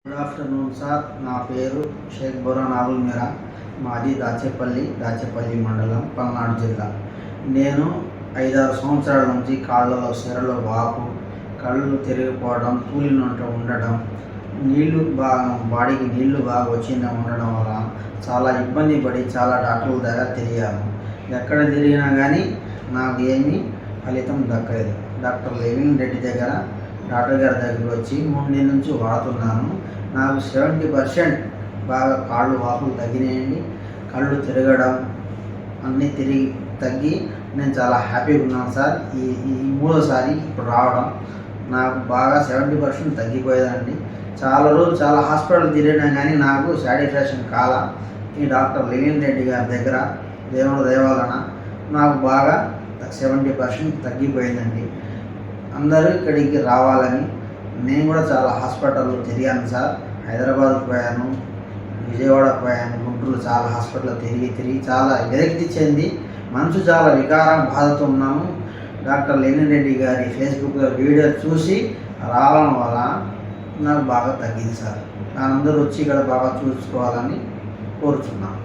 Good afternoon sir. నా పేరు షేక్ బోరా నాగుల్ మీరా. మాది దాచేపల్లి మండలం, పల్నాడు జిల్లా. నేను 5-6 సంవత్సరాల నుంచి కాళ్ళలో సిరలో వాపు, కళ్ళు తిరిగిపోవడం, ఉండడం, బాడీకి నీళ్లు బాగా ఉండడం వల్ల చాలా ఇబ్బంది పడి చాలా డాక్టర్ల దగ్గర తిరిగాను. ఎక్కడ తిరిగినా కానీ నాకు ఏమీ ఫలితం దక్కలేదు. డాక్టర్ లెవిన్ రెడ్డి డాక్టర్ గారి దగ్గరికి వచ్చి 3 నెలల నుంచి వాడుతున్నాను. నాకు 70% బాగా కాళ్ళు వాపులు తగ్గినాయండి. కళ్ళు తిరగడం అన్నీ తగ్గి నేను చాలా హ్యాపీగా ఉన్నాను సార్. ఈ మూడోసారి ఇప్పుడు రావడం నాకు బాగా 70% తగ్గిపోయేదండి. చాలా రోజులు చాలా హాస్పిటల్ తిరిగినా కానీ నాకు సాటిస్ఫాక్షన్ కాల. ఈ డాక్టర్ లెవిన్ రెడ్డి గారి దగ్గర దేవుడు దయవలన నాకు బాగా 70% తగ్గిపోయిందండి. అందరూ ఇక్కడికి రావాలని నేను కూడా చాలా హాస్పిటల్లో తిరిగాను సార్. హైదరాబాద్కి పోయాను, విజయవాడ పోయాను, గుంటూరు చాలా హాస్పిటల్లో తిరిగి చాలా విరక్తి చెంది మనసు చాలా బాధతో ఉన్నాను. డాక్టర్ లెవిన్ రెడ్డి గారి ఫేస్బుక్లో వీడియో చూసి రావడం వల్ల నాకు బాగా తగ్గింది సార్. అందరూ వచ్చి ఇక్కడ బాగా చూసుకోవాలని కోరుతున్నాను.